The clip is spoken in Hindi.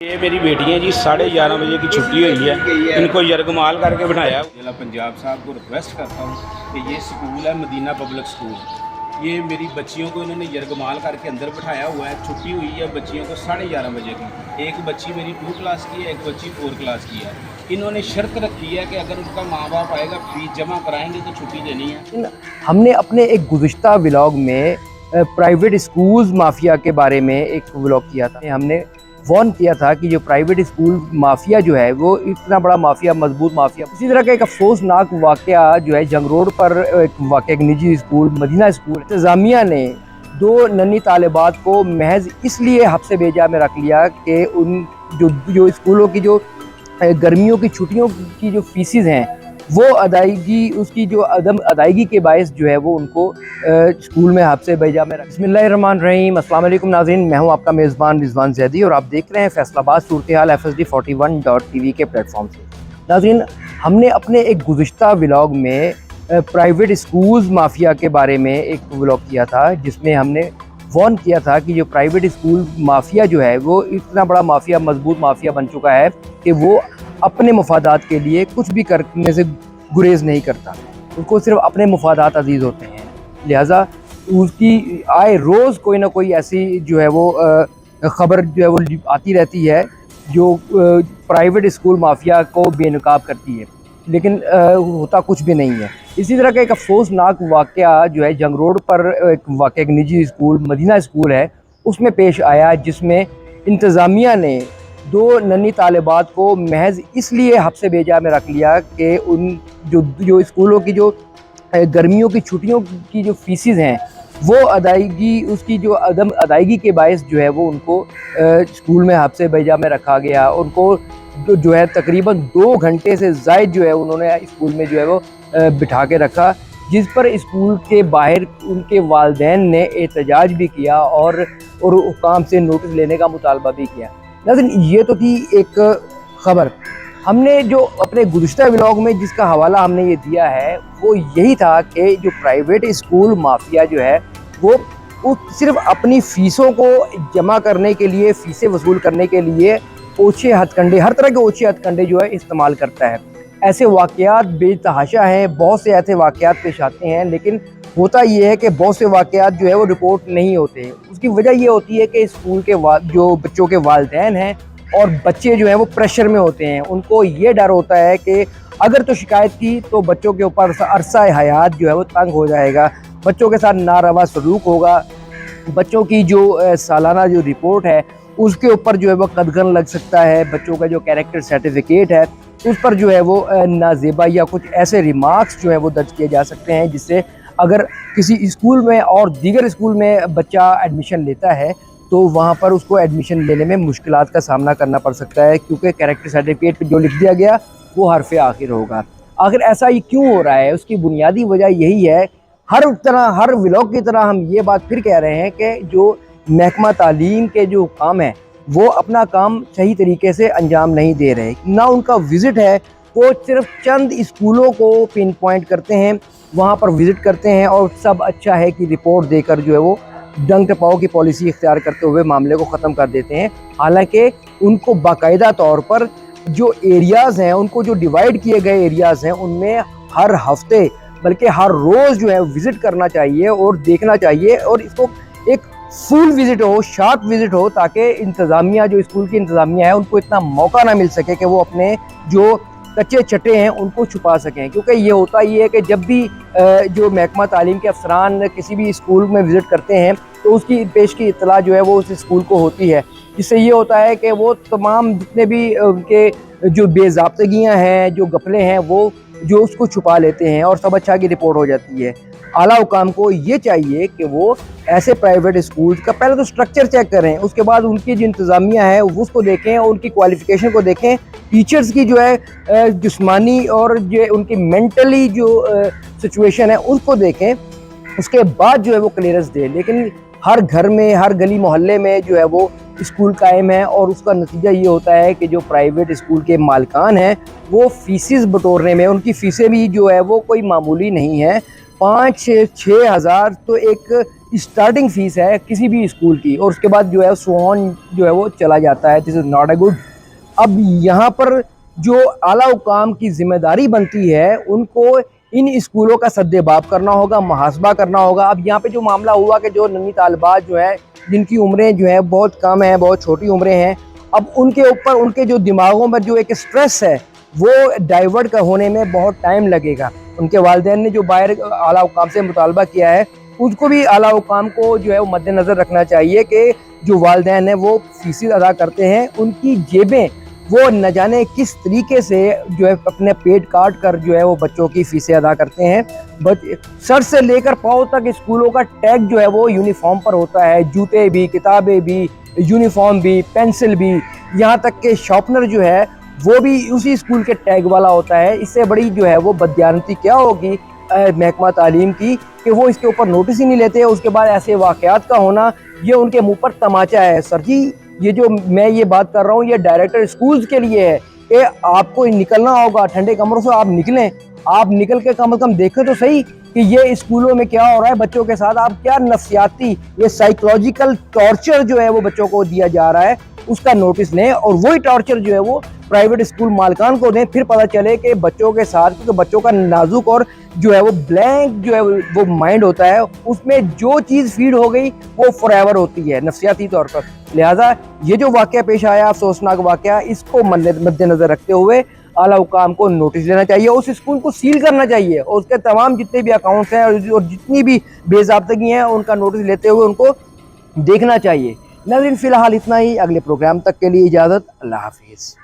ये मेरी बेटी है जी, 11:30 बजे की छुट्टी हुई है। इनको यरगमाल करके बिठाया। जिला पंजाब साहब को रिक्वेस्ट करता हूँ कि ये स्कूल है मदीना पब्लिक स्कूल, ये मेरी बच्चियों को इन्होंने यरगमाल करके अंदर बिठाया हुआ है। छुट्टी हुई है बच्चियों को 11:30 बजे की। एक बच्ची मेरी 2 क्लास की है, एक बच्ची 4 क्लास की है। इन्होंने शर्त रखी है कि अगर उनका माँ बाप आएगा फीस जमा कराएंगे तो छुट्टी देनी है। हमने अपने एक गुज़िश्ता व्लॉग में प्राइवेट स्कूल्स माफिया के बारे में एक व्लॉग किया था। हमने वार्न किया था कि जो प्राइवेट स्कूल माफिया जो है वो इतना बड़ा माफिया, मजबूत माफिया। इसी तरह का एक अफसोसनाक वाकया जो है जंग रोड पर एक वाकया, एक निजी स्कूल मदीना स्कूल, इंतज़ामिया ने 2 नन्ही तालिबात को महज इसलिए हफ्ते बेजा में रख लिया कि उन जो स्कूलों की जो गर्मियों की छुट्टियों की जो फीसिस हैं वो अदायगी, उसकी जो अदम अदायगी के बायस जो है वो उनको स्कूल में हफ्ते बेजा में रख। बिस्मिल्लाहिर्रहमानिर्रहीम, अस्सलाम वालेकुम नाज़रीन, मैं हूं आपका मेज़बान रिजवान ज़ैदी और आप देख रहे हैं फैसलाबाद सूरत हाल FSD 41.tv के प्लेटफॉर्म से। नाज़रीन, हमने अपने एक गुज़िश्ता व्लॉग में प्राइवेट स्कूल्स माफिया के बारे में एक व्लॉग किया था, जिसमें हमने वार्न किया था कि जो प्राइवेट स्कूल माफिया जो है वो इतना बड़ा माफिया, मजबूत माफिया बन चुका है कि वो अपने मफादात के लिए कुछ भी करने से गुरेज नहीं करता। उसको सिर्फ अपने मफादात अजीज़ होते हैं, लिहाजा उसकी आए रोज़ कोई ना कोई ऐसी जो है वो ख़बर जो है वो आती रहती है जो प्राइवेट स्कूल माफिया को बेनकाब करती है, लेकिन होता कुछ भी नहीं है। इसी तरह का एक अफसोसनाक वाकया जो है जंग रोड पर एक वाकया, एक निजी स्कूल मदीना स्कूल है, उसमें पेश आया, जिसमें इंतज़ामिया ने 2 नन्ही तालिबात को महज इसलिए हफ्ते बेजा में रख लिया कि उन जो स्कूलों की जो गर्मियों की छुट्टियों की जो फीसिस हैं वो अदायगी, उसकी जो अदम अदायगी के बायस जो है वो उनको स्कूल में हफ्ते बेजा में रखा गया। उनको जो है तकरीबन 2 घंटे से ज़ायद जो है उन्होंने स्कूल में जो है वो बिठा के रखा, जिस पर स्कूल के बाहर उनके वालिदैन ने एहतजाज भी किया और हुकाम से नोटिस लेने का मुतालबा भी किया। लेकिन ये तो थी एक ख़बर। हमने जो अपने गुज़िश्ता व्लॉग में जिसका हवाला हमने ये दिया है वो यही था कि जो प्राइवेट स्कूल माफिया जो है वो सिर्फ अपनी फ़ीसों को जमा करने के लिए, फ़ीसें वसूल करने के लिए ओछे हथकंडे, हर तरह के ओछे हथकंडे जो है इस्तेमाल करता है। ऐसे वाक़यात बेतहाशा हैं, बहुत से ऐसे वाक़यात पेश आते हैं, लेकिन होता ये है कि बहुत से वाक़यात जो है वो रिपोर्ट नहीं होते। उसकी वजह ये होती है कि स्कूल के जो बच्चों के वालिदैन हैं और बच्चे जो हैं वो प्रेशर में होते हैं। उनको ये डर होता है कि अगर तो शिकायत की तो बच्चों के ऊपर अरसा हयात जो है वो तंग हो जाएगा, बच्चों के साथ नारवा सलूक होगा, बच्चों की जो सालाना जो रिपोर्ट है उसके ऊपर जो है वो कदगन लग सकता है, बच्चों का जो कैरेक्टर सर्टिफिकेट है उस पर जो है वो नाजेबा या कुछ ऐसे रिमार्क्स जो है वो दर्ज किए जा सकते हैं, जिससे अगर किसी स्कूल में और दीगर स्कूल में बच्चा एडमिशन लेता है तो वहाँ पर उसको एडमिशन लेने में मुश्किलात का सामना करना पड़ सकता है, क्योंकि कैरेक्टर सर्टिफिकेट पर जो लिख दिया गया वो हरफ आखिर होगा। आखिर ऐसा ये क्यों हो रहा है? उसकी बुनियादी वजह यही है, हर व्लॉग की तरह हम ये बात फिर कह रहे हैं कि जो महकमा तालीम के जो काम है वो अपना काम सही तरीके से अंजाम नहीं दे रहे। ना उनका विज़िट है, वो सिर्फ चंद स्कूलों को पिन पॉइंट करते हैं, वहाँ पर विज़िट करते हैं और सब अच्छा है कि रिपोर्ट देकर जो है वो डंग टपाओ की पॉलिसी इख्तियार करते हुए मामले को ख़त्म कर देते हैं। हालांकि उनको बाकायदा तौर पर जो एरियाज़ हैं, उनको जो डिवाइड किए गए एरियाज़ हैं, उनमें हर हफ्ते बल्कि हर रोज़ जो है विज़िट करना चाहिए और देखना चाहिए, और इसको एक फुल विज़िट हो, शार्प विज़िट हो, ताकि इंतज़ामिया, जो स्कूल की इंतज़ामिया है, उनको इतना मौका ना मिल सके कि वो अपने जो कच्चे चट्टे हैं उनको छुपा सकें। क्योंकि ये होता ही है कि जब भी जो महकमा तालीम के अफसरान किसी भी स्कूल में विज़िट करते हैं तो उसकी पेश की इत्तला जो है वो उस स्कूल को होती है, जिससे ये होता है कि वो तमाम जितने भी उनके जो बेज़ाब्तगियाँ हैं, जो गफले हैं, वो जो उसको छुपा लेते हैं और सब अच्छा की रिपोर्ट हो जाती है। आला हुकाम को ये चाहिए कि वो ऐसे प्राइवेट स्कूल्स का पहले तो स्ट्रक्चर चेक करें, उसके बाद उनकी जो इंतज़ामिया है उसको देखें, उनकी क्वालिफ़िकेशन को देखें, टीचर्स की जो है जिस्मानी और जो उनकी मेंटली जो सिचुएशन है उसको देखें, उसके बाद जो है वो क्लियरेंस दें। लेकिन हर घर में, हर गली मोहल्ले में जो है वो स्कूल कायम है और उसका नतीजा ये होता है कि जो प्राइवेट स्कूल के मालिकान हैं वो फ़ीसिस बटोरने में, उनकी फ़ीसें भी जो है वो कोई मामूली नहीं है। 5-6 हज़ार तो एक स्टार्टिंग फीस है किसी भी स्कूल की, और उसके बाद जो है सोन जो है वो चला जाता है। This is not a good. अब यहाँ पर जो आला हुकाम की जिम्मेदारी बनती है, उनको इन स्कूलों का सद्देबाब करना होगा, मुहासबा करना होगा। अब यहाँ पे जो मामला हुआ कि जो नन्ही तालिबात जो है, जिनकी उम्रें जो है बहुत कम हैं, बहुत छोटी उम्रें हैं, अब उनके ऊपर उनके जो दिमागों में जो एक स्ट्रेस है वो डाइवर्ट होने में बहुत टाइम लगेगा। उनके वालिदैन ने जो बाहर आला हुकाम से मुतालबा किया है, उसको भी आला हुकाम को जो है वो मद्देनज़र रखना चाहिए कि जो वालिदैन हैं वो फीसें अदा करते हैं, उनकी जेबें वो न जाने किस तरीके से जो है अपने पेट काट कर जो है वो बच्चों की फीसें अदा करते हैं। सर से लेकर पाँव तक स्कूलों का टैग जो है वो यूनिफॉर्म पर होता है, जूते भी, किताबें भी, यूनिफॉर्म भी, पेंसिल भी, यहाँ तक के शॉर्पनर जो है वो भी उसी स्कूल के टैग वाला होता है। इससे बड़ी जो है वो बददियानती क्या होगी महकमा तालीम की कि वो इसके ऊपर नोटिस ही नहीं लेते। उसके बाद ऐसे वाक़यात का होना, ये उनके मुंह पर तमाचा है। सर जी, ये जो मैं ये बात कर रहा हूँ, ये डायरेक्टर स्कूल्स के लिए है कि आपको निकलना होगा, ठंडे कमरों से आप निकलें, आप निकल के कम से कम देखें तो सही कि ये स्कूलों में क्या हो रहा है बच्चों के साथ। आप क्या नफ्सियाती, ये साइकोलॉजिकल टॉर्चर जो है वो बच्चों को दिया जा रहा है, उसका नोटिस लें, और वही टॉर्चर जो है वो प्राइवेट स्कूल मालिकान को दें। फिर पता चले कि बच्चों के साथ, क्योंकि बच्चों का नाजुक और जो है वो ब्लैंक जो है वो माइंड होता है, उसमें जो चीज़ फीड हो गई वो फॉरएवर होती है नफ्सियाती तौर पर। लिहाजा ये जो वाक़या पेश आया, अफसोसनाक वाक़या, इसको मद्देनज़र रखते हुए आला हुकाम को नोटिस लेना चाहिए, उस स्कूल को सील करना चाहिए, और उसके तमाम जितने भी अकाउंट्स हैं और जितनी भी बेज़ाब्तगी हैं उनका नोटिस लेते हुए उनको देखना चाहिए। नाज़रीन, फ़िलहाल इतना ही। अगले प्रोग्राम तक के लिए इजाज़त। अल्लाह हाफ़िज़।